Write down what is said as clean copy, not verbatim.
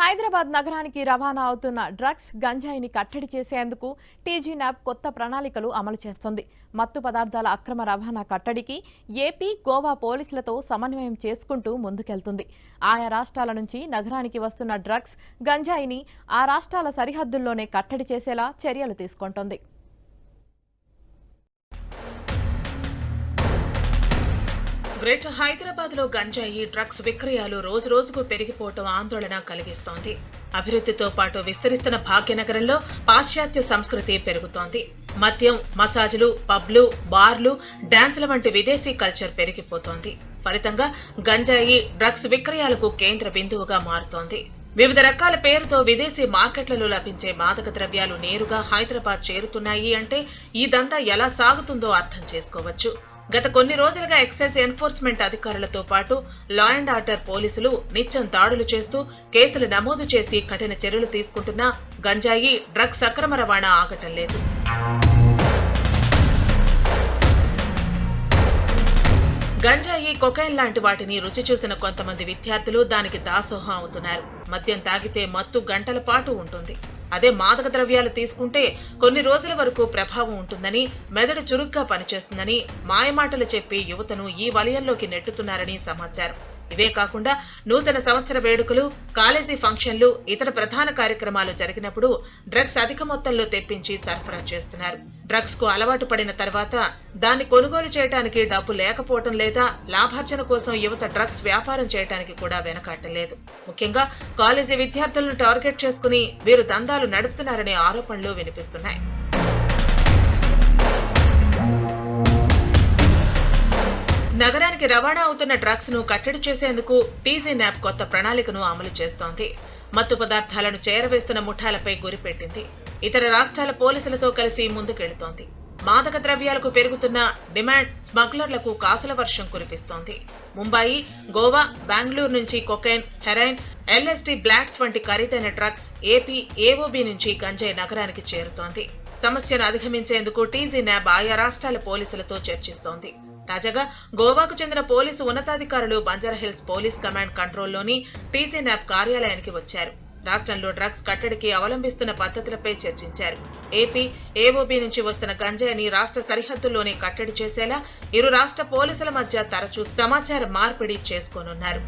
హైదరాబాద్ నగరానికి రవాణా అవుతున్న డ్రగ్స్ గంజాయిని కట్టడి చేసేందుకు టీజీ న్యాబ్ కొత్త ప్రణాళికలు అమలు చేస్తోంది. మత్తు పదార్థాల అక్రమ రవాణా కట్టడికి ఏపీ, గోవా పోలీసులతో సమన్వయం చేసుకుంటూ ముందుకెళ్తుంది. ఆయా రాష్ట్రాల నుంచి నగరానికి వస్తున్న డ్రగ్స్ గంజాయిని ఆ రాష్ట్రాల సరిహద్దుల్లోనే కట్టడి చేసేలా చర్యలు తీసుకుంటోంది. గ్రేటర్ హైదరాబాద్ లో గంజాయి, డ్రగ్స్ విక్రయాలు రోజురోజుకు పెరిగిపోవటం ఆందోళన కలిగిస్తోంది. అభివృద్ధితో పాటు విస్తరిస్తున్న భాగ్యనగరంలో పాశ్చాత్య సంస్కృతి పెరుగుతోంది. మద్యం, మసాజులు, పబ్లు, బార్లు, డాన్సుల వంటి విదేశీ కల్చర్ పెరిగిపోతోంది. ఫలితంగా గంజాయి, డ్రగ్స్ విక్రయాలకు కేంద్ర బిందువుగా మారుతోంది. వివిధ రకాల పేరుతో విదేశీ మార్కెట్లలో లభించే మాదక ద్రవ్యాలు నేరుగా హైదరాబాద్ చేరుతున్నాయి అంటే ఈ దందా ఎలా సాగుతుందో అర్థం చేసుకోవచ్చు. గత కొన్ని రోజులుగా ఎక్సైజ్ ఎన్ఫోర్స్మెంట్ అధికారులతో పాటు లా అండ్ ఆర్డర్ పోలీసులు నిత్యం దాడులు చేస్తూ కేసులు నమోదు చేసి కఠిన చర్యలు తీసుకుంటున్నా గంజాయి, డ్రగ్స్ అక్రమ రవాణా ఆగటం లేదు. గంజాయి, కొకైన్ లాంటి వాటిని రుచి చూసిన కొంతమంది విద్యార్థులు దానికి దాసోహం అవుతున్నారు. మద్యం తాగితే మత్తు గంటల పాటు ఉంటుంది. అదే మాదక ద్రవ్యాలు తీసుకుంటే కొన్ని రోజుల వరకు ప్రభావం ఉంటుందని, మెదడు చురుగ్గా పనిచేస్తుందని మాయమాటలు చెప్పి యువతను ఈ వలయంలోకి నెట్టుతున్నారని సమాచారం. ఇవే కాకుండా నూతన సంవత్సర వేడుకలు, కాలేజీ ఫంక్షన్లు, ఇతర ప్రధాన కార్యక్రమాలు జరిగినప్పుడు డ్రగ్స్ అధిక మొత్తంలో తెప్పించి సరఫరా చేస్తున్నారు. డ్రగ్స్ కు అలవాటు పడిన తర్వాత దాన్ని కొనుగోలు చేయడానికి డబ్బు లేకపోవటం లేదా లాభార్జన కోసం యువత డ్రగ్స్ వ్యాపారం చేయడానికి కూడా వెనకాడలేదు. ముఖ్యంగా కాలేజీ విద్యార్థులను టార్గెట్ చేసుకుని వీరు దందాలు నడుపుతున్నారనే ఆరోపణలు వినిపిస్తున్నాయి. నగరానికి రవాణా అవుతున్న డ్రగ్స్ ను కట్టడి చేసేందుకు టీజీ న్యాబ్ కొత్త ప్రణాళికను అమలు చేస్తోంది. మత్తు పదార్థాలను చేరవేస్తున్న ముఠాలపై గురిపెట్టింది. ఇతర రాష్ట్రాల పోలీసులతో కలిసి ముందుకెళుతోంది. మాదక ద్రవ్యాలకు పెరుగుతున్న డిమాండ్ స్మగ్లర్లకు కాసుల వర్షం కురిపిస్తోంది. ముంబాయి, గోవా, బెంగళూరు నుంచి కొకైన్, హెరాయిన్, ఎల్ఎస్డీ, బ్లాక్స్ వంటి ఖరీదైన డ్రగ్స్ ఏపీ, ఏఓబీ నుంచి గంజాయి నగరానికి చేరుతోంది. సమస్యను అధిగమించేందుకు టీజీ న్యాబ్ ఆయా రాష్ట్రాల పోలీసులతో చర్చిస్తోంది. తాజాగా గోవాకు చెందిన పోలీసు ఉన్నతాధికారులు బంజారాహిల్స్ పోలీస్ కమాండ్ కంట్రోల్లోని టీజీ న్యాబ్ కార్యాలయానికి వచ్చారు. రాష్ట్రంలో డ్రగ్స్ కట్టడికి అవలంబిస్తున్న పద్ధతులపై చర్చించారు. ఏపీ, ఏఓబీ నుంచి వస్తున్న గంజాయిని రాష్ట్ర సరిహద్దుల్లోనే కట్టడి చేసేలా ఇరు రాష్ట్ర పోలీసుల మధ్య తరచూ సమాచార మార్పిడి చేసుకోనున్నారు.